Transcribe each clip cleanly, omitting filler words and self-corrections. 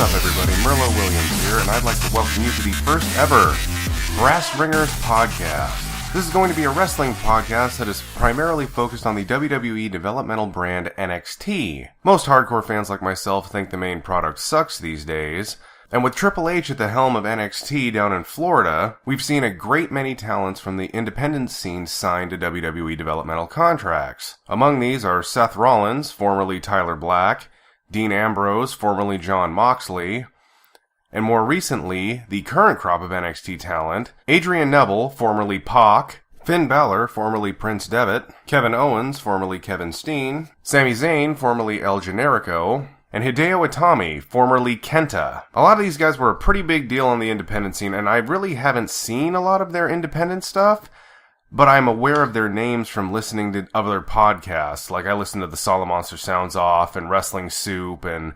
up, everybody? Merlo Williams here, and I'd like to welcome you to the first ever Brass Ringers podcast. This is going to be a wrestling podcast that is primarily focused on the WWE developmental brand NXT. Most hardcore fans like myself think the main product sucks these days, and with Triple H at the helm of NXT down in Florida, we've seen a great many talents from the independent scene signed to WWE developmental contracts. Among these are Seth Rollins, formerly Tyler Black, Dean Ambrose, formerly Jon Moxley, and more recently, the current crop of NXT talent, Adrian Neville, formerly Pac, Finn Balor, formerly Prince Devitt, Kevin Owens, formerly Kevin Steen, Sami Zayn, formerly El Generico, and Hideo Itami, formerly Kenta. A lot of these guys were a pretty big deal on the independent scene, and I really haven't seen a lot of their independent stuff, but I'm aware of their names from listening to other podcasts. Like I listened to the Solid Monster Sounds Off and Wrestling Soup, and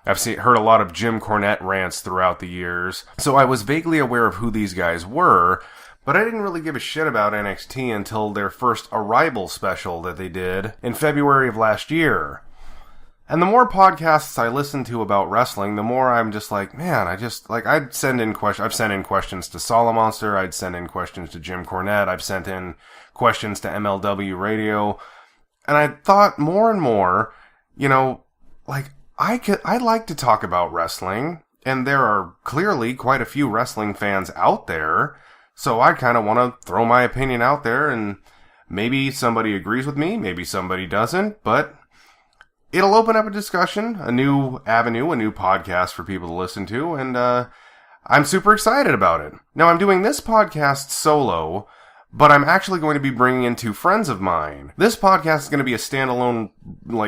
I've heard a lot of Jim Cornette rants throughout the years. So I was vaguely aware of who these guys were, but I didn't really give a shit about NXT until their first Arrival special that they did in February of last year. And the more podcasts I listen to about wrestling, the more I'm just like, man, I'd send in questions. I've sent in questions to Solomonster. I'd send in questions to Jim Cornette. I've sent in questions to MLW Radio. And I thought more and more, I'd like to talk about wrestling. And there are clearly quite a few wrestling fans out there. So I kind of want to throw my opinion out there, and maybe somebody agrees with me, maybe somebody doesn't, but it'll open up a discussion, a new avenue, a new podcast for people to listen to, and I'm super excited about it. Now, I'm doing this podcast solo, but I'm actually going to be bringing in two friends of mine. This podcast is going to be a standalone,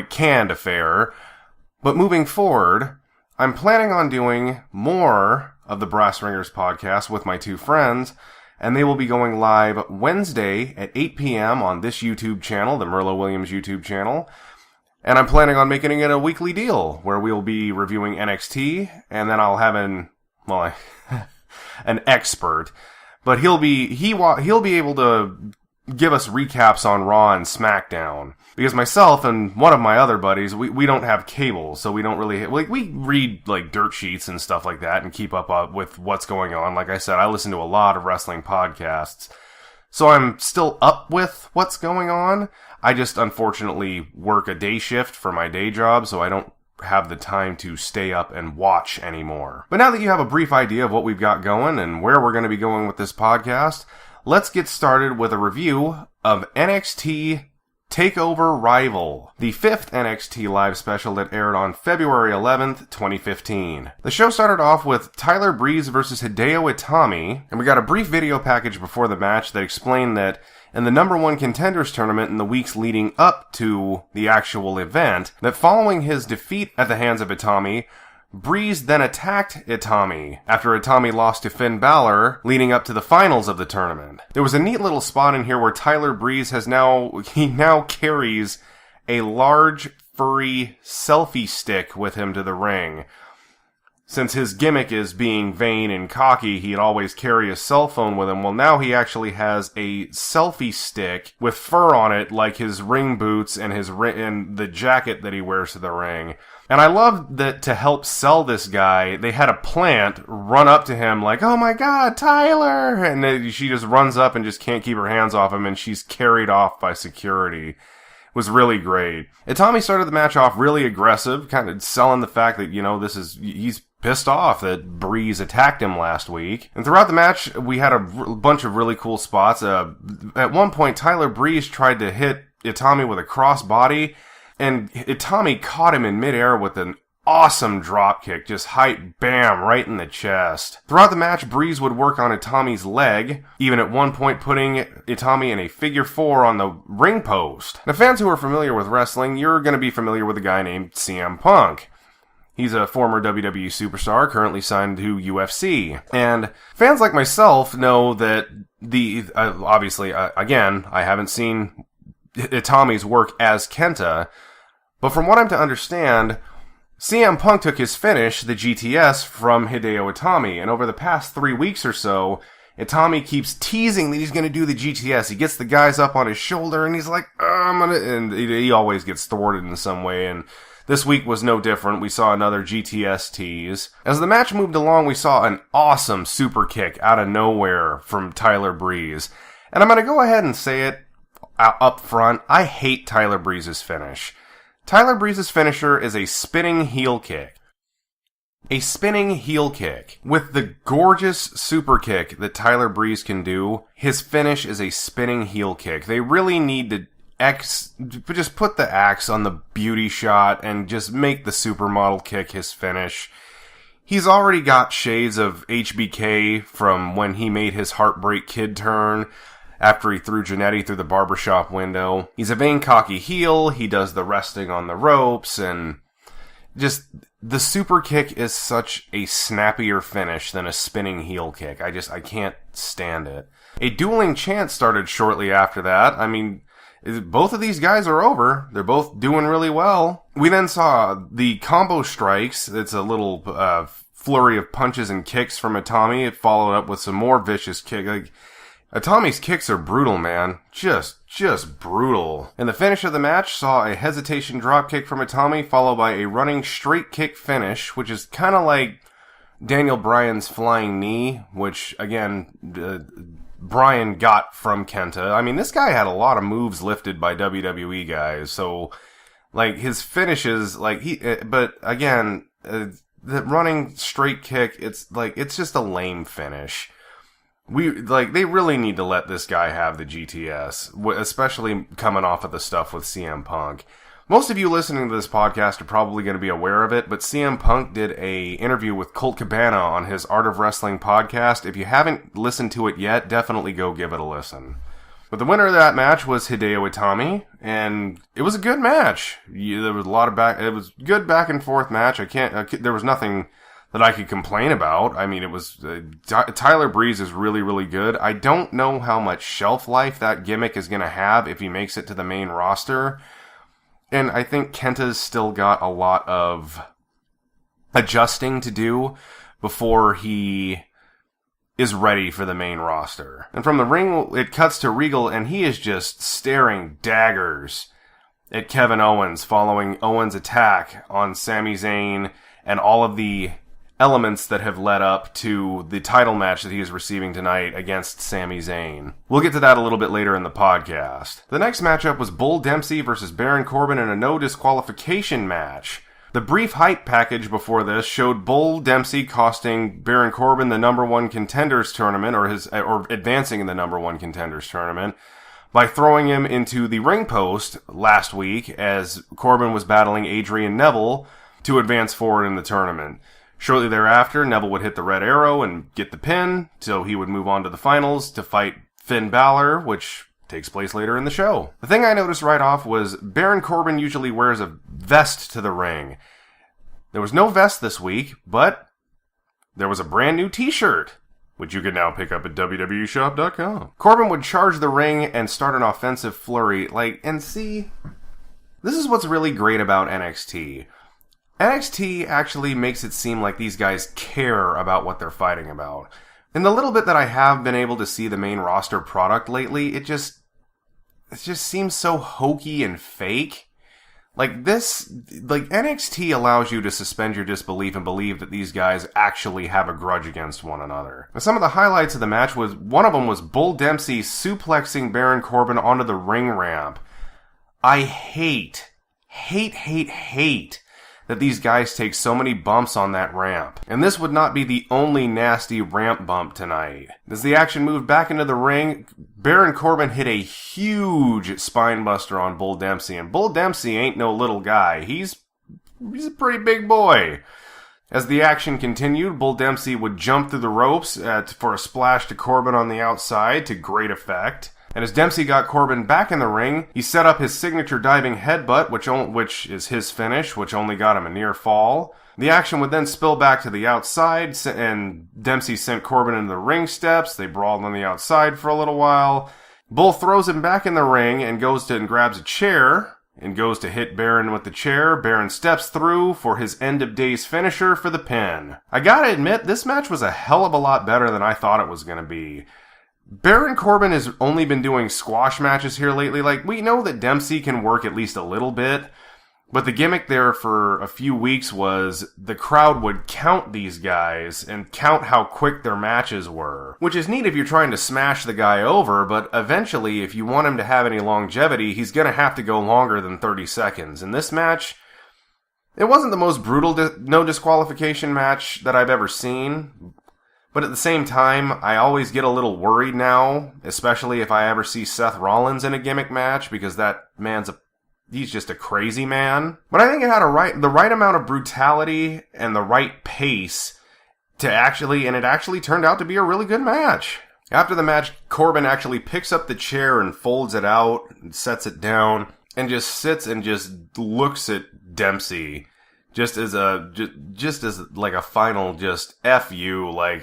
canned affair, but moving forward, I'm planning on doing more of the Brass Ringers podcast with my two friends, and they will be going live Wednesday at 8 p.m. on this YouTube channel, the Merlo Williams YouTube channel. And I'm planning on making it a weekly deal where we'll be reviewing NXT, and then I'll have an expert, but he'll be able to give us recaps on Raw and SmackDown, because myself and one of my other buddies, we don't have cable, so we don't really we read dirt sheets and stuff like that and keep up with what's going on. Like I said, I listen to a lot of wrestling podcasts, so I'm still up with what's going on. I just unfortunately work a day shift for my day job, so I don't have the time to stay up and watch anymore. But now that you have a brief idea of what we've got going and where we're going to be going with this podcast, let's get started with a review of NXT Takeover Rival, the fifth NXT live special that aired on February 11th, 2015. The show started off with Tyler Breeze versus Hideo Itami, and we got a brief video package before the match that explained that in the number one contenders tournament in the weeks leading up to the actual event, that following his defeat at the hands of Itami, Breeze then attacked Itami after Itami lost to Finn Balor leading up to the finals of the tournament. There was a neat little spot in here where Tyler Breeze now carries a large furry selfie stick with him to the ring. Since his gimmick is being vain and cocky, he'd always carry a cell phone with him. Well, now he actually has a selfie stick with fur on it, like his ring boots and and the jacket that he wears to the ring. And I love that to help sell this guy, they had a plant run up to him like, "Oh my God, Tyler!" And then she just runs up and just can't keep her hands off him, and she's carried off by security. Was really great. Itami started the match off really aggressive, kind of selling the fact that, he's pissed off that Breeze attacked him last week. And throughout the match, we had a bunch of really cool spots. At one point, Tyler Breeze tried to hit Itami with a crossbody, and Itami caught him in midair with an awesome drop kick, just height, bam, right in the chest. Throughout the match, Breeze would work on Itami's leg, even at one point putting Itami in a figure four on the ring post. Now, fans who are familiar with wrestling, you're going to be familiar with a guy named CM Punk. He's a former WWE superstar, currently signed to UFC. And fans like myself know that obviously, again, I haven't seen Itami's work as Kenta, but from what I'm to understand, CM Punk took his finish, the GTS, from Hideo Itami, and over the past 3 weeks or so, Itami keeps teasing that he's going to do the GTS. He gets the guys up on his shoulder, and he's like, I'm gonna, and he always gets thwarted in some way, and This week was no different. We saw another GTS tease. As the match moved along, we saw an awesome super kick out of nowhere from Tyler Breeze. And I'm going to go ahead and say it up front. I hate Tyler Breeze's finish. Tyler Breeze's finisher is a spinning heel kick. A spinning heel kick. With the gorgeous super kick that Tyler Breeze can do, his finish is a spinning heel kick. They really need to just put the axe on the beauty shot and just make the supermodel kick his finish. He's already got shades of HBK from when he made his Heartbreak Kid turn after he threw Jannetty through the barbershop window. He's a vain, cocky heel. He does the resting on the ropes, and just the super kick is such a snappier finish than a spinning heel kick. I can't stand it. A dueling chant started shortly after that. I mean, both of these guys are over. They're both doing really well. We then saw the combo strikes. It's a little flurry of punches and kicks from Itami. It followed up with some more vicious kicks. Like, Itami's kicks are brutal, man. Just brutal. And the finish of the match saw a hesitation drop kick from Itami, followed by a running straight kick finish, which is kind of like Daniel Bryan's flying knee, which, again, Bryan got from Kenta. I mean, this guy had a lot of moves lifted by WWE guys, so, like, his finishes, like, but again, the running straight kick, it's just a lame finish. They really need to let this guy have the GTS, especially coming off of the stuff with CM Punk. Most of you listening to this podcast are probably going to be aware of it, but CM Punk did a interview with Colt Cabana on his Art of Wrestling podcast. If you haven't listened to it yet, definitely go give it a listen. But the winner of that match was Hideo Itami, and it was a good match. There was a lot of it was a good back and forth match. There was nothing that I could complain about. I mean, it was, Tyler Breeze is really, really good. I don't know how much shelf life that gimmick is going to have if he makes it to the main roster. And I think Kenta's still got a lot of adjusting to do before he is ready for the main roster. And from the ring, it cuts to Regal, and he is just staring daggers at Kevin Owens following Owens' attack on Sami Zayn and all of the elements that have led up to the title match that he is receiving tonight against Sami Zayn. We'll get to that a little bit later in the podcast. The next matchup was Bull Dempsey versus Baron Corbin in a no disqualification match. The brief hype package before this showed Bull Dempsey costing Baron Corbin the number one contenders tournament, or advancing in the number one contenders tournament, by throwing him into the ring post last week as Corbin was battling Adrian Neville to advance forward in the tournament. Shortly thereafter, Neville would hit the red arrow and get the pin, so he would move on to the finals to fight Finn Balor, which takes place later in the show. The thing I noticed right off was Baron Corbin usually wears a vest to the ring. There was no vest this week, but there was a brand new t-shirt, which you can now pick up at WWEshop.com. Corbin would charge the ring and start an offensive flurry. And see, this is what's really great about NXT. NXT actually makes it seem like these guys care about what they're fighting about. In the little bit that I have been able to see the main roster product lately, it just seems so hokey and fake. NXT allows you to suspend your disbelief and believe that these guys actually have a grudge against one another. Now, some of the highlights of the match one of them was Bull Dempsey suplexing Baron Corbin onto the ring ramp. I hate that these guys take so many bumps on that ramp. And this would not be the only nasty ramp bump tonight. As the action moved back into the ring, Baron Corbin hit a huge spinebuster on Bull Dempsey. And Bull Dempsey ain't no little guy. He's a pretty big boy. As the action continued, Bull Dempsey would jump through the ropes for a splash to Corbin on the outside to great effect. And as Dempsey got Corbin back in the ring, he set up his signature diving headbutt, which is his finish, which only got him a near fall. The action would then spill back to the outside, and Dempsey sent Corbin into the ring steps. They brawled on the outside for a little while. Bull throws him back in the ring and grabs a chair and goes to hit Baron with the chair. Baron steps through for his end-of-days finisher for the pin. I gotta admit, this match was a hell of a lot better than I thought it was gonna be. Baron Corbin has only been doing squash matches here lately. We know that Dempsey can work at least a little bit, But the gimmick there for a few weeks was the crowd would count these guys and count how quick their matches were. Which is neat if you're trying to smash the guy over, but eventually, if you want him to have any longevity, he's going to have to go longer than 30 seconds. In this match, it wasn't the most brutal no disqualification match that I've ever seen. But at the same time, I always get a little worried now, especially if I ever see Seth Rollins in a gimmick match, because that man's he's just a crazy man. But I think it had the right amount of brutality and the right pace and it actually turned out to be a really good match. After the match, Corbin actually picks up the chair and folds it out and sets it down and just sits and just looks at Dempsey. Just as like a final just F you, like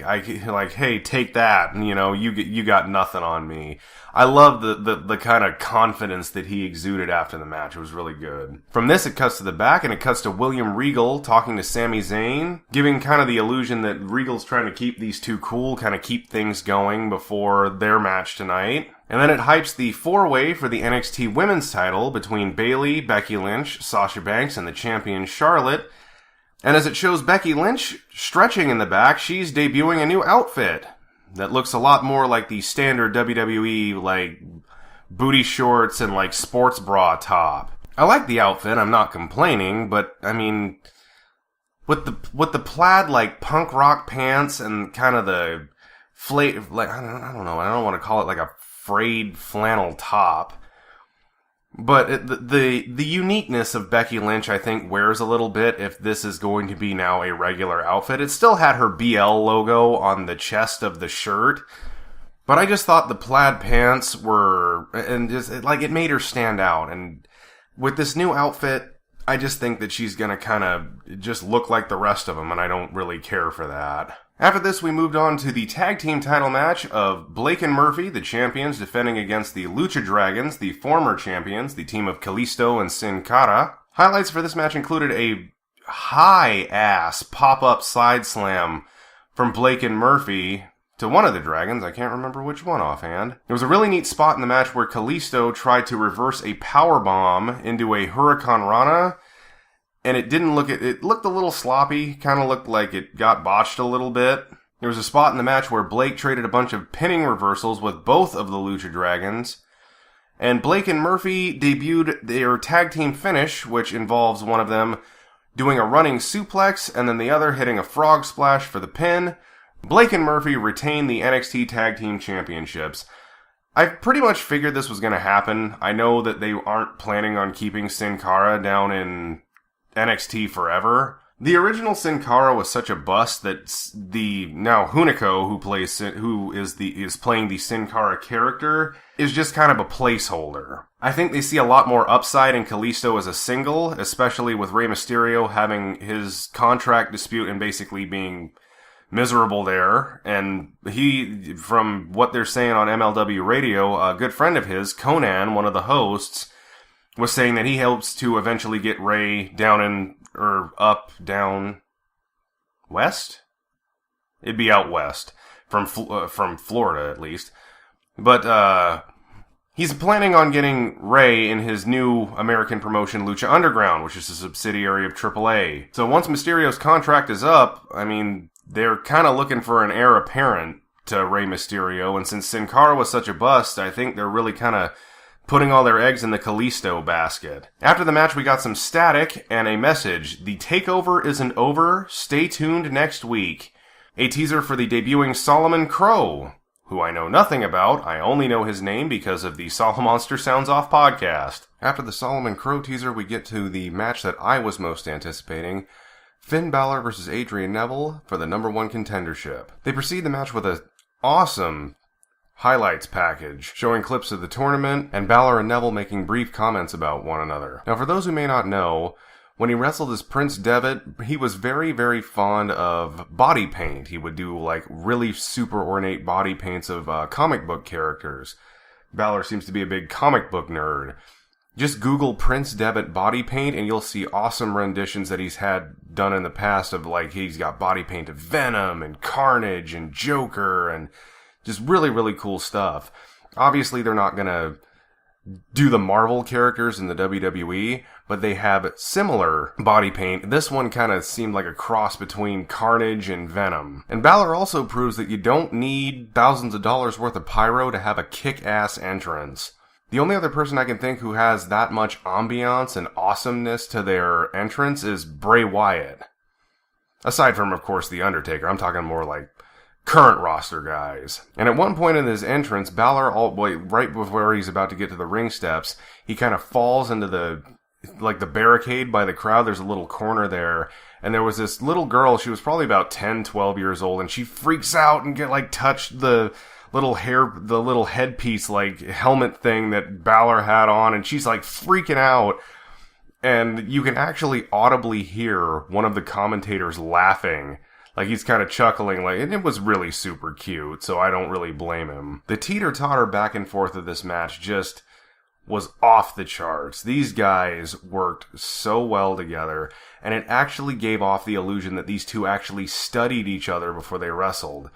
hey, take that, and you got nothing on me. I love the kind of confidence that he exuded after the match. It was really good. From this, it cuts to the back, and it cuts to William Regal talking to Sami Zayn, giving kind of the illusion that Regal's trying to keep these two cool, kind of keep things going before their match tonight. And then it hypes the 4-way for the NXT Women's title between Bayley, Becky Lynch, Sasha Banks, and the champion Charlotte. And as it shows Becky Lynch stretching in the back, she's debuting a new outfit that looks a lot more like the standard WWE, like, booty shorts and, like, sports bra top. I like the outfit, I'm not complaining, but, I mean, with the plaid, like, punk rock pants and kind of the I don't know, I don't want to call it like a frayed flannel top. But the uniqueness of Becky Lynch, I think, wears a little bit if this is going to be now a regular outfit. It still had her BL logo on the chest of the shirt, but I just thought the plaid pants were, and just, it made her stand out. And with this new outfit, I just think that she's gonna kind of just look like the rest of them, and I don't really care for that. After this, we moved on to the tag team title match of Blake and Murphy, the champions, defending against the Lucha Dragons, the former champions, the team of Kalisto and Sin Cara. Highlights for this match included a high-ass pop-up side slam from Blake and Murphy to one of the Dragons. I can't remember which one offhand. There was a really neat spot in the match where Kalisto tried to reverse a powerbomb into a Hurricane Rana, and it looked a little sloppy, kind of looked like it got botched a little bit. There was a spot in the match where Blake traded a bunch of pinning reversals with both of the Lucha Dragons, and Blake and Murphy debuted their tag team finish, which involves one of them doing a running suplex and then the other hitting a frog splash for the pin. Blake and Murphy retain the NXT Tag Team Championships. I pretty much figured this was going to happen. I know that they aren't planning on keeping Sin Cara down in NXT forever. The original Sin Cara was such a bust that the now Hunico, who is playing the Sin Cara character, is just kind of a placeholder. I think they see a lot more upside in Kalisto as a single, especially with Rey Mysterio having his contract dispute and basically being miserable there. And he, from what they're saying on MLW Radio, a good friend of his, Conan, one of the hosts, was saying that he hopes to eventually get Ray down west? It'd be out west. From Florida, at least. But, he's planning on getting Ray in his new American promotion, Lucha Underground, which is a subsidiary of AAA. So once Mysterio's contract is up, I mean, they're kind of looking for an heir apparent to Rey Mysterio, and since Sin Cara was such a bust, I think they're really kind of putting all their eggs in the Kalisto basket. After the match, we got some static and a message. The takeover isn't over. Stay tuned next week. A teaser for the debuting Solomon Crow, who I know nothing about. I only know his name because of the Solomonster Sounds Off podcast. After the Solomon Crow teaser, we get to the match that I was most anticipating. Finn Balor versus Adrian Neville for the #1 contendership. They precede the match with an awesome highlights package, showing clips of the tournament, and Balor and Neville making brief comments about one another. Now, for those who may not know, when he wrestled as Prince Devitt, he was very, very fond of body paint. He would do, like, really super ornate body paints of comic book characters. Balor seems to be a big comic book nerd. Just Google Prince Devitt body paint, and you'll see awesome renditions that he's had done in the past of, like, he's got body paint of Venom and Carnage and Joker and just really, really cool stuff. Obviously, they're not going to do the Marvel characters in the WWE, but they have similar body paint. This one kind of seemed like a cross between Carnage and Venom. And Balor also proves that you don't need thousands of dollars worth of pyro to have a kick-ass entrance. The only other person I can think who has that much ambiance and awesomeness to their entrance is Bray Wyatt. Aside from, of course, The Undertaker. I'm talking more like current roster guys. And at one point in his entrance, Balor, right before he's about to get to the ring steps, he kind of falls into the barricade by the crowd. There's a little corner there. And there was this little girl, she was probably about 10, 12 years old, and she freaks out and touched the little headpiece, helmet thing that Balor had on, and she's freaking out. And you can actually audibly hear one of the commentators laughing. He's kind of chuckling, and it was really super cute, so I don't really blame him. The teeter-totter back and forth of this match just was off the charts. These guys worked so well together, and it actually gave off the illusion that these two actually studied each other before they wrestled.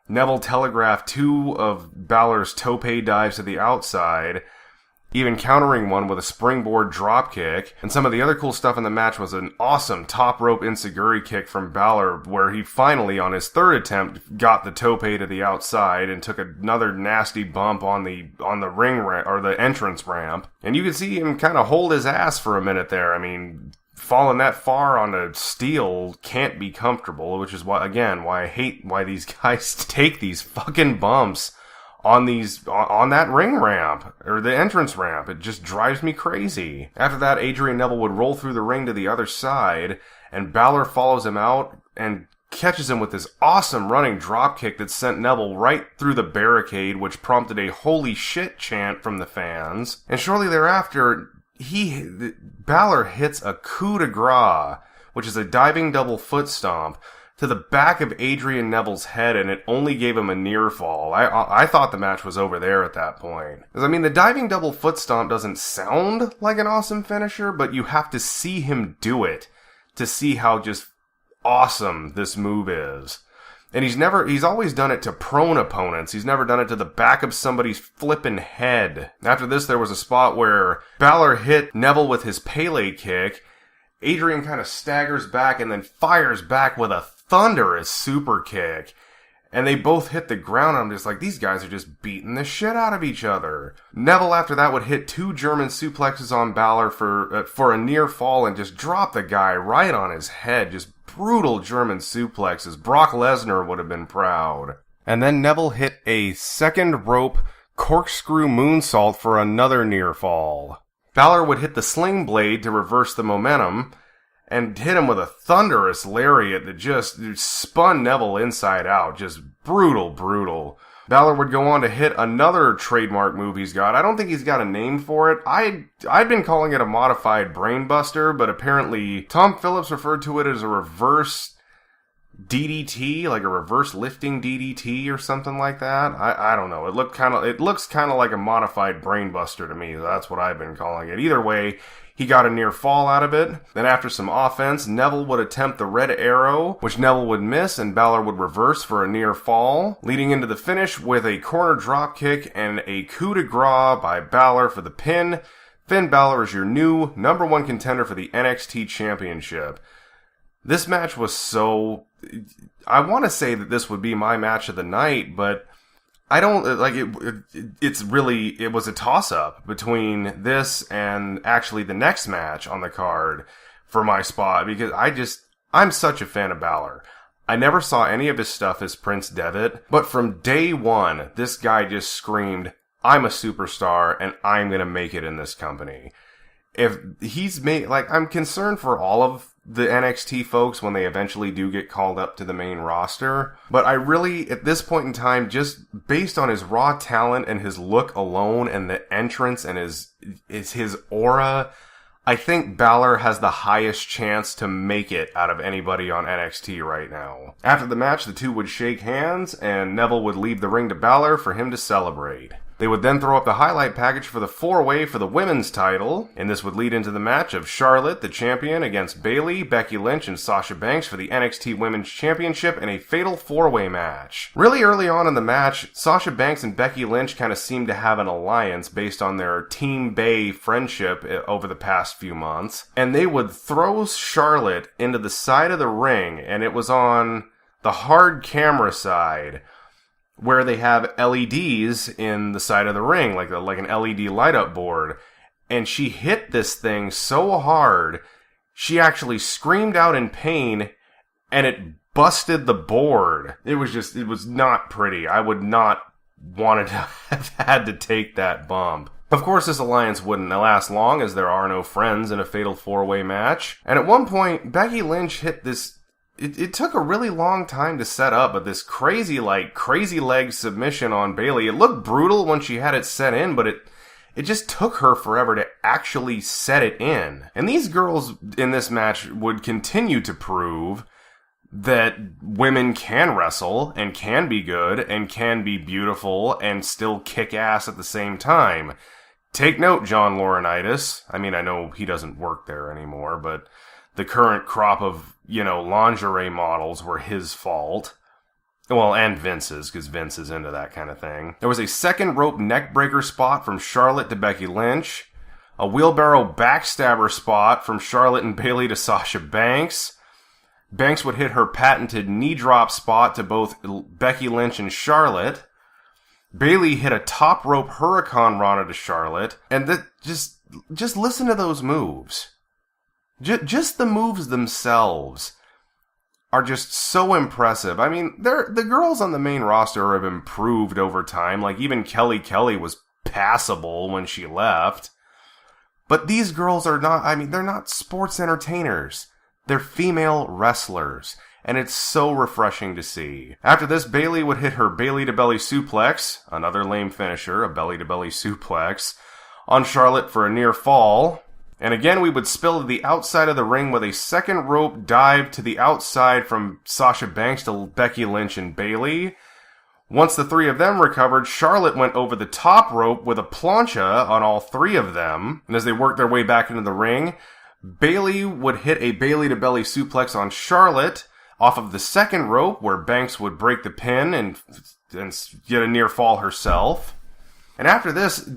Neville telegraphed 2 of Balor's tope dives to the outside, even countering one with a springboard dropkick. And some of the other cool stuff in the match was an awesome top rope enziguri kick from Balor, where he finally, on his 3rd attempt, got the tope to the outside and took another nasty bump on the ring or the entrance ramp. And you could see him kind of hold his ass for a minute there. I mean, falling that far onto steel can't be comfortable, which is why I hate why these guys take these fucking bumps on that ring ramp, or the entrance ramp. It just drives me crazy. After that, Adrian Neville would roll through the ring to the other side, and Balor follows him out and catches him with this awesome running dropkick that sent Neville right through the barricade, which prompted a holy shit chant from the fans. And shortly thereafter, Balor hits a coup de grace, which is a diving double foot stomp, to the back of Adrian Neville's head, and it only gave him a near fall. I thought the match was over there at that point. Because, the diving double foot stomp doesn't sound like an awesome finisher, but you have to see him do it to see how just awesome this move is. And he's always done it to prone opponents. He's never done it to the back of somebody's flippin' head. After this, there was a spot where Balor hit Neville with his Pele kick. Adrian kind of staggers back and then fires back with a thunderous super kick. And they both hit the ground. I'm just like, these guys are just beating the shit out of each other. Neville, after that, would hit 2 German suplexes on Balor for a near fall and just drop the guy right on his head. Just brutal German suplexes. Brock Lesnar would have been proud. And then Neville hit a 2nd rope corkscrew moonsault for another near fall. Balor would hit the sling blade to reverse the momentum, and hit him with a thunderous lariat that just spun Neville inside out. Just brutal. Balor would go on to hit another trademark move he's got. I don't think he's got a name for it. I'd been calling it a modified brainbuster, but apparently Tom Phillips referred to it as a reverse DDT, like a reverse lifting DDT or something like that. I don't know. It looks kind of like a modified brainbuster to me. That's what I've been calling it. Either way, he got a near fall out of it. Then after some offense, Neville would attempt the red arrow, which Neville would miss, and Balor would reverse for a near fall, leading into the finish with a corner drop kick and a coup de grace by Balor for the pin. Finn Balor is your new number 1 contender for the NXT Championship. This match was so... I want to say that this would be my match of the night, but I don't, like, it was a toss-up between this and actually the next match on the card for my spot, because I'm such a fan of Balor. I never saw any of his stuff as Prince Devitt, but from day one, this guy just screamed, I'm a superstar, and I'm gonna make it in this company. If he's made, I'm concerned for all of the NXT folks when they eventually do get called up to the main roster. But I really, at this point in time, just based on his raw talent and his look alone and the entrance and his aura, I think Balor has the highest chance to make it out of anybody on NXT right now. After the match, the two would shake hands and Neville would leave the ring to Balor for him to celebrate. They would then throw up the highlight package for the 4-way for the women's title, and this would lead into the match of Charlotte, the champion, against Bayley, Becky Lynch, and Sasha Banks for the NXT Women's Championship in a fatal 4-way match. Really early on in the match, Sasha Banks and Becky Lynch kind of seemed to have an alliance based on their Team Bay friendship over the past few months, and they would throw Charlotte into the side of the ring, and it was on the hard camera side, where they have LEDs in the side of the ring, like an LED light-up board. And she hit this thing so hard, she actually screamed out in pain, and it busted the board. It was not pretty. I would not wanted to have had to take that bump. Of course, this alliance wouldn't last long, as there are no friends in a fatal 4-way match. And at one point, Becky Lynch hit this. It took a really long time to set up, but this crazy leg submission on Bayley. It looked brutal when she had it set in, but it just took her forever to actually set it in. And these girls in this match would continue to prove that women can wrestle and can be good and can be beautiful and still kick ass at the same time. Take note, John Laurinaitis. I mean, I know he doesn't work there anymore, but the current crop of, lingerie models were his fault. Well, and Vince's, because Vince is into that kind of thing. There was a second rope neckbreaker spot from Charlotte to Becky Lynch. A wheelbarrow backstabber spot from Charlotte and Bayley to Sasha Banks. Banks would hit her patented knee drop spot to both Becky Lynch and Charlotte. Bayley hit a top rope Hurricane Rana to Charlotte. And just listen to those moves. Just the moves themselves are just so impressive. I mean, the girls on the main roster have improved over time. Like, even Kelly was passable when she left. But these girls are not, they're not sports entertainers. They're female wrestlers. And it's so refreshing to see. After this, Bayley would hit her belly-to-belly suplex, another lame finisher, a belly-to-belly suplex, on Charlotte for a near fall. And again, we would spill to the outside of the ring with a second rope dive to the outside from Sasha Banks to Becky Lynch and Bayley. Once the three of them recovered, Charlotte went over the top rope with a plancha on all three of them. And as they worked their way back into the ring, Bayley would hit a belly-to-belly suplex on Charlotte off of the second rope, where Banks would break the pin and get a near fall herself. And after this,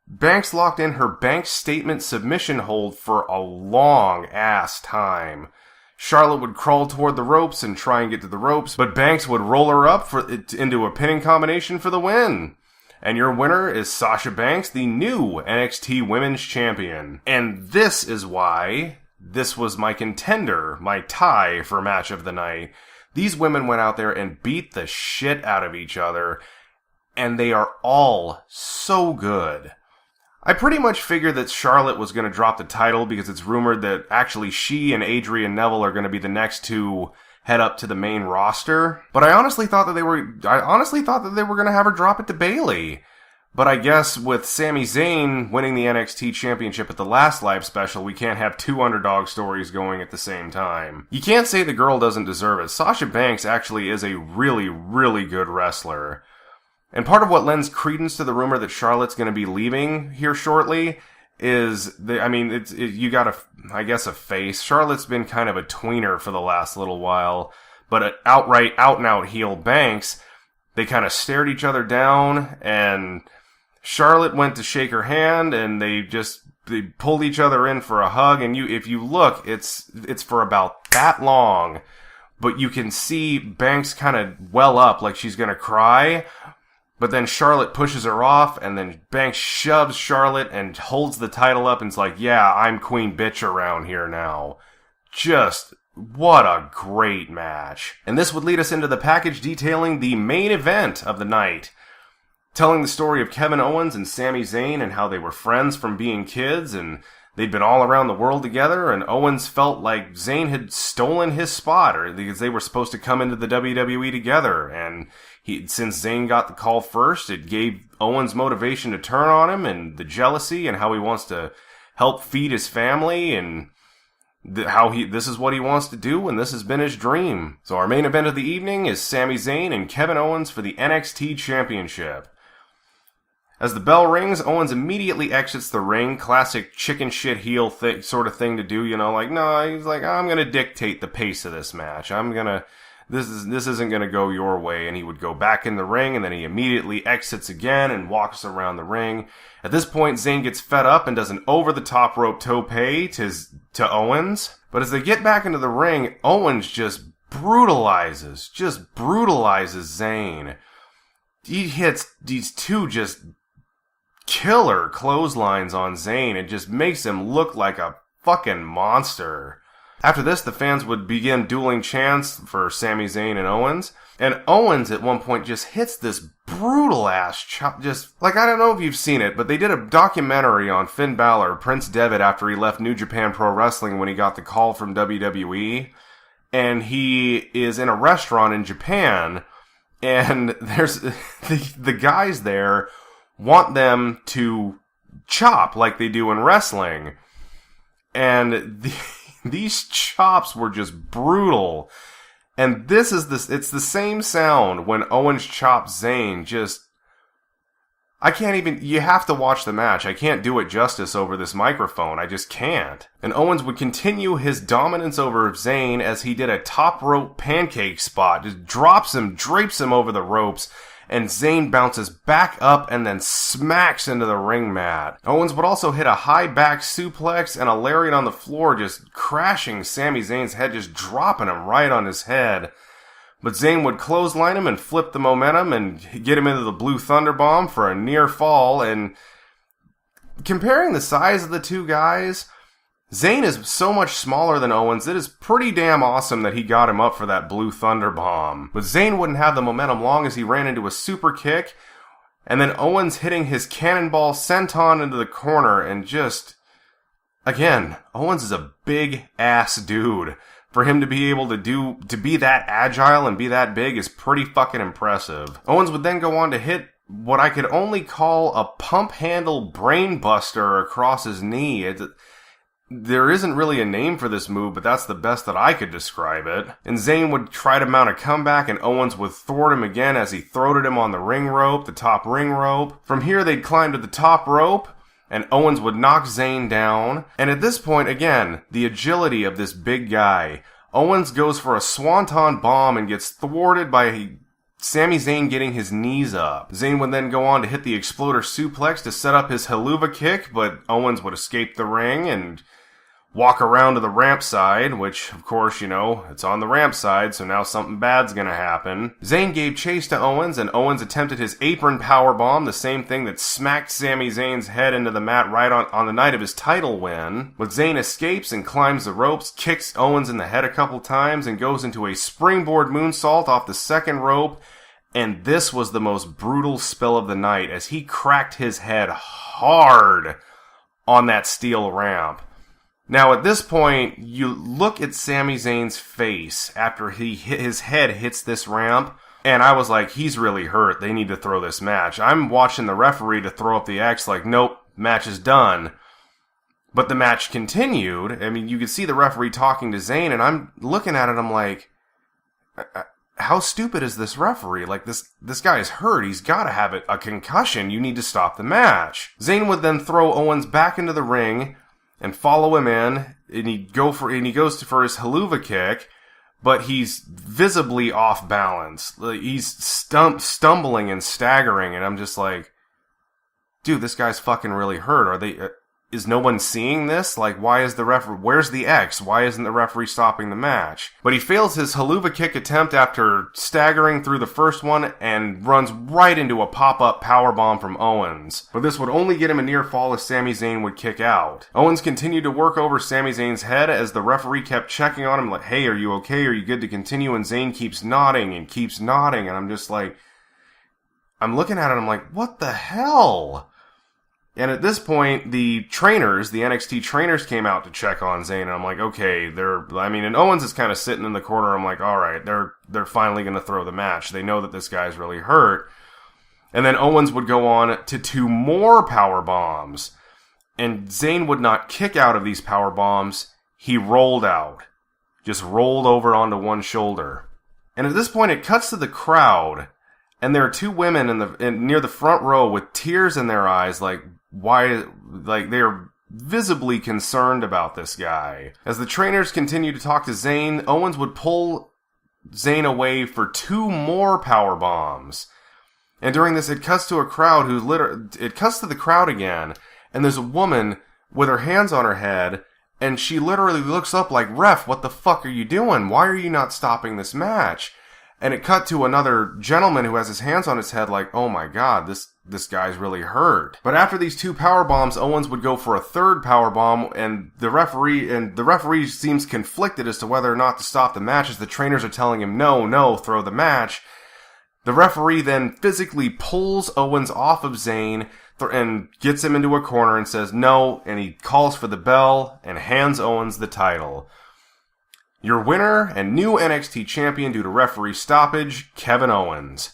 Banks locked in her Banks statement submission hold for a long-ass time. Charlotte would crawl toward the ropes and try and get to the ropes, but Banks would roll her up into a pinning combination for the win. And your winner is Sasha Banks, the new NXT Women's Champion. And this is why this was my contender, my tie for match of the night. These women went out there and beat the shit out of each other, and they are all so good. I pretty much figured that Charlotte was going to drop the title because it's rumored that actually she and Adrian Neville are going to be the next to head up to the main roster. But I honestly thought that they were going to have her drop it to Bayley. But I guess with Sami Zayn winning the NXT Championship at the last live special, we can't have two underdog stories going at the same time. You can't say the girl doesn't deserve it. Sasha Banks actually is a really, really good wrestler. And part of what lends credence to the rumor that Charlotte's going to be leaving here shortly is, you got a face. Charlotte's been kind of a tweener for the last little while, but an outright out-and-out heel Banks, they kind of stared each other down, and Charlotte went to shake her hand, and they pulled each other in for a hug, and if you look, it's for about that long, but you can see Banks kind of well up like she's going to cry. But then Charlotte pushes her off, and then Banks shoves Charlotte and holds the title up and is like, yeah, I'm queen bitch around here now. Just, what a great match. And this would lead us into the package detailing the main event of the night, telling the story of Kevin Owens and Sami Zayn and how they were friends from being kids, and they'd been all around the world together, and Owens felt like Zayn had stolen his spot, or because they were supposed to come into the WWE together, and since Zayn got the call first, it gave Owens motivation to turn on him, and the jealousy, and how he wants to help feed his family, and this is what he wants to do, and this has been his dream. So our main event of the evening is Sami Zayn and Kevin Owens for the NXT Championship. As the bell rings, Owens immediately exits the ring. Classic chicken shit heel sort of thing to do, like, no, he's like, I'm gonna dictate the pace of this match. This isn't gonna go your way. And he would go back in the ring, and then he immediately exits again and walks around the ring. At this point, Zayn gets fed up and does an over-the-top rope tope to Owens. But as they get back into the ring, Owens just brutalizes Zayn. He hits these two just killer clotheslines on Zayn. It just makes him look like a fucking monster. After this, the fans would begin dueling chants for Sami Zayn and Owens. And Owens at one point just hits this brutal ass chop. Just, like, I don't know if you've seen it, but they did a documentary on Finn Balor, Prince Devitt, after he left New Japan Pro Wrestling when he got the call from WWE. And he is in a restaurant in Japan, and there's the guys there want them to chop like they do in wrestling. And these chops were just brutal. And it's the same sound when Owens chops Zayn. You have to watch the match. I can't do it justice over this microphone. I just can't. And Owens would continue his dominance over Zayn as he did a top rope pancake spot. Just drops him, drapes him over the ropes, and Zayn bounces back up and then smacks into the ring mat. Owens would also hit a high back suplex and a lariat on the floor, just crashing Sami Zayn's head, just dropping him right on his head. But Zayn would clothesline him and flip the momentum and get him into the Blue Thunder Bomb for a near fall. And comparing the size of the two guys, Zayn is so much smaller than Owens. It is pretty damn awesome that he got him up for that Blue Thunder Bomb. But Zayn wouldn't have the momentum long as he ran into a super kick. And then Owens hitting his cannonball senton into the corner. And just, again, Owens is a big ass dude. For him to be able to be that agile and be that big is pretty fucking impressive. Owens would then go on to hit what I could only call a pump handle brain buster across his knee. There isn't really a name for this move, but that's the best that I could describe it. And Zayn would try to mount a comeback, and Owens would thwart him again as he throated him on the top ring rope. From here, they'd climb to the top rope, and Owens would knock Zayn down. And at this point, again, the agility of this big guy. Owens goes for a swanton bomb and gets thwarted by Sami Zayn getting his knees up. Zayn would then go on to hit the exploder suplex to set up his haluva kick, but Owens would escape the ring and walk around to the ramp side, which, of course, it's on the ramp side, so now something bad's gonna happen. Zayn gave chase to Owens, and Owens attempted his apron powerbomb, the same thing that smacked Sami Zayn's head into the mat right on the night of his title win. But Zayn escapes and climbs the ropes, kicks Owens in the head a couple times, and goes into a springboard moonsault off the second rope. And this was the most brutal spill of the night, as he cracked his head hard on that steel ramp. Now, at this point, you look at Sami Zayn's face after his head hits this ramp, and I was like, he's really hurt. They need to throw this match. I'm watching the referee to throw up the X like, nope, match is done. But the match continued. I mean, you could see the referee talking to Zayn, and I'm looking at it, I'm like, how stupid is this referee? Like, this guy is hurt. He's got to have a concussion. You need to stop the match. Zayn would then throw Owens back into the ring and follow him in, and he goes for his haluva kick, but he's visibly off balance. He's stumbling and staggering, and I'm just like, dude, this guy's fucking really hurt. Is no one seeing this? Like, why is the referee, where's the X? Why isn't the referee stopping the match? But he fails his haluva kick attempt after staggering through the first one and runs right into a pop-up powerbomb from Owens. But this would only get him a near fall as Sami Zayn would kick out. Owens continued to work over Sami Zayn's head as the referee kept checking on him like, hey, are you okay? Are you good to continue? And Zayn keeps nodding, and I'm just like, I'm looking at it, I'm like, what the hell? And at this point, the NXT trainers came out to check on Zayn, and I'm like, okay, and Owens is kind of sitting in the corner, I'm like, alright, they're finally gonna throw the match. They know that this guy's really hurt. And then Owens would go on to 2 more power bombs. And Zayn would not kick out of these power bombs, he rolled out. Just rolled over onto one shoulder. And at this point, it cuts to the crowd, And there are two women near the front row with tears in their eyes, like they're visibly concerned about this guy. As the trainers continue to talk to Zayn, Owens would pull Zayn away for 2 more power bombs. And during this, it cuts to a crowd it cuts to the crowd again, and there's a woman with her hands on her head, and she literally looks up like, "Ref, what the fuck are you doing? Why are you not stopping this match?" And it cut to another gentleman who has his hands on his head like, "Oh my god, this guy's really hurt." But after these 2 power bombs, Owens would go for a 3rd power bomb, and the referee seems conflicted as to whether or not to stop the match, as the trainers are telling him, no, throw the match. The referee then physically pulls Owens off of Zayn and gets him into a corner and says no, and he calls for the bell and hands Owens the title. Your winner and new NXT champion due to referee stoppage, Kevin Owens.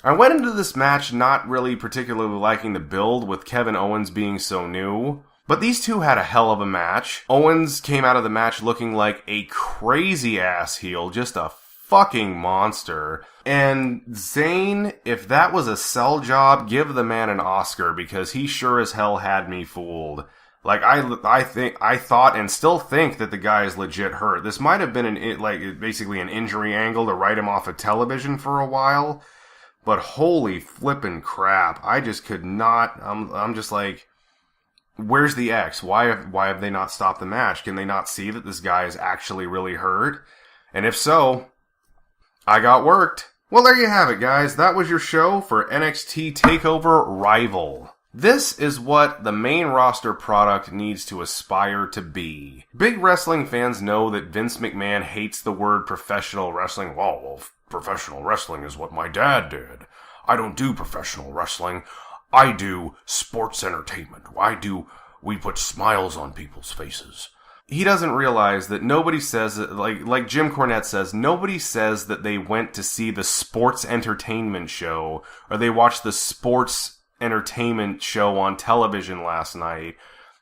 I went into this match not really particularly liking the build, with Kevin Owens being so new, but these two had a hell of a match. Owens came out of the match looking like a crazy ass heel, just a fucking monster. And Zayn, if that was a sell job, give the man an Oscar, because he sure as hell had me fooled. Like, I thought and still think that the guy is legit hurt. This might have been basically an injury angle to write him off of television for a while. But holy flippin' crap. I just could not, I'm just like, where's the X? Why have they not stopped the match? Can they not see that this guy is actually really hurt? And if so, I got worked. Well, there you have it, guys. That was your show for NXT Takeover Rival. This is what the main roster product needs to aspire to be. Big wrestling fans know that Vince McMahon hates the word professional wrestling. Well, professional wrestling is what my dad did. I don't do professional wrestling. I do sports entertainment. We put smiles on people's faces. He doesn't realize that nobody says, like Jim Cornette says, nobody says that they went to see the sports entertainment show, or they watched the sports entertainment show on television last night.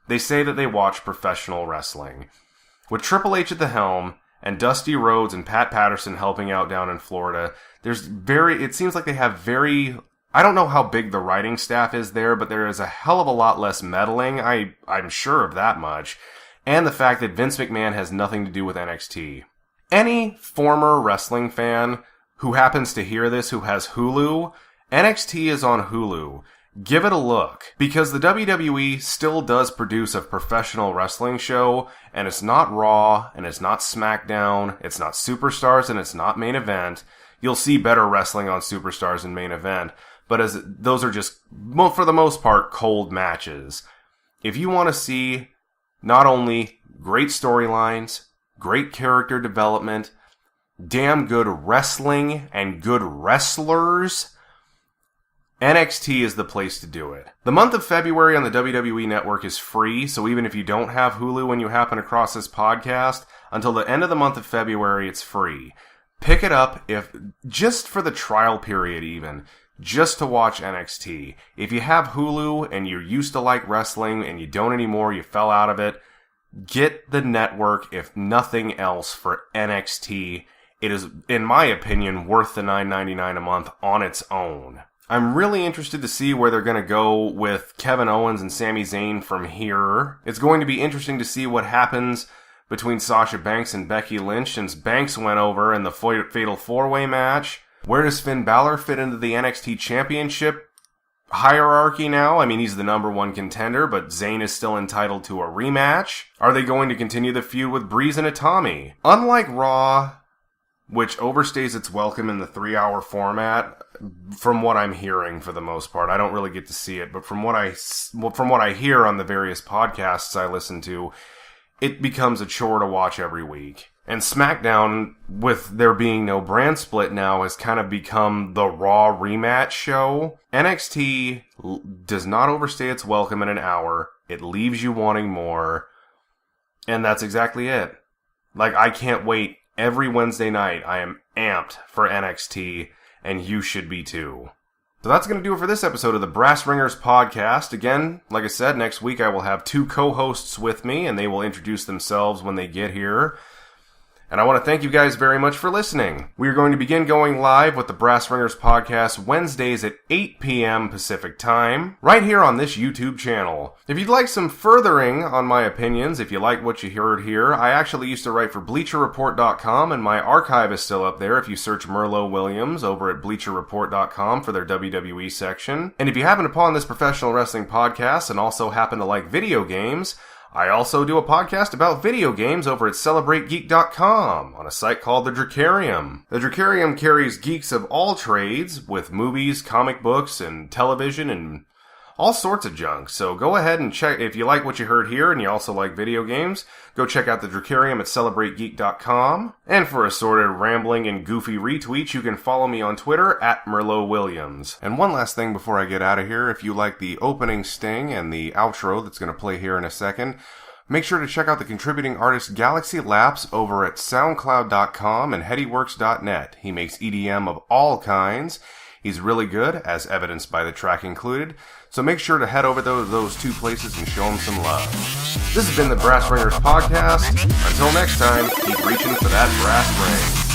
They say that they watched professional wrestling. With Triple H at the helm, and Dusty Rhodes and Pat Patterson helping out down in Florida, it seems like they have I don't know how big the writing staff is there, but there is a hell of a lot less meddling. I'm sure of that much. And the fact that Vince McMahon has nothing to do with NXT. Any former wrestling fan who happens to hear this who has Hulu, NXT is on Hulu. Give it a look, because the WWE still does produce a professional wrestling show, and it's not Raw, and it's not SmackDown, it's not Superstars, and it's not Main Event. You'll see better wrestling on Superstars and Main Event, but those are just, for the most part, cold matches. If you want to see not only great storylines, great character development, damn good wrestling, and good wrestlers, NXT is the place to do it. The month of February on the WWE Network is free, so even if you don't have Hulu when you happen across this podcast, until the end of the month of February, it's free. Pick it up, just for the trial period even, just to watch NXT. If you have Hulu and you used to like wrestling and you don't anymore, you fell out of it, get the network, if nothing else, for NXT. It is, in my opinion, worth the $9.99 a month on its own. I'm really interested to see where they're going to go with Kevin Owens and Sami Zayn from here. It's going to be interesting to see what happens between Sasha Banks and Becky Lynch, since Banks went over in the Fatal 4-Way match. Where does Finn Balor fit into the NXT Championship hierarchy now? I mean, he's the number 1 contender, but Zayn is still entitled to a rematch. Are they going to continue the feud with Breeze and Itami? Unlike Raw, which overstays its welcome in the 3-hour format, from what I'm hearing for the most part. I don't really get to see it, but from what I hear on the various podcasts I listen to, it becomes a chore to watch every week. And SmackDown, with there being no brand split now, has kind of become the Raw rematch show. NXT does not overstay its welcome in an hour. It leaves you wanting more. And that's exactly it. Like, I can't wait. Every Wednesday night, I am amped for NXT, and you should be too. So that's going to do it for this episode of the Brass Ringers podcast. Again, like I said, next week I will have 2 co-hosts with me, and they will introduce themselves when they get here. And I want to thank you guys very much for listening. We are going to begin going live with the Brass Ringers podcast Wednesdays at 8 p.m. Pacific Time, right here on this YouTube channel. If you'd like some furthering on my opinions, if you like what you heard here, I actually used to write for BleacherReport.com, and my archive is still up there if you search Merlo Williams over at BleacherReport.com for their WWE section. And if you happen upon this professional wrestling podcast and also happen to like video games, I also do a podcast about video games over at CelebrateGeek.com on a site called The Dracarium. The Dracarium carries geeks of all trades with movies, comic books, and television, and all sorts of junk. So go ahead and check. If you like what you heard here and you also like video games, go check out the Dracarium at CelebrateGeek.com. And for assorted rambling and goofy retweets, you can follow me on Twitter at Merlo Williams. And one last thing before I get out of here, if you like the opening sting and the outro that's going to play here in a second, make sure to check out the contributing artist Galaxy Lapse over at SoundCloud.com and HeadyWorks.net. He makes EDM of all kinds. He's really good, as evidenced by the track included, so make sure to head over to those two places and show him some love. This has been the Brass Ringers Podcast. Until next time, keep reaching for that brass ring.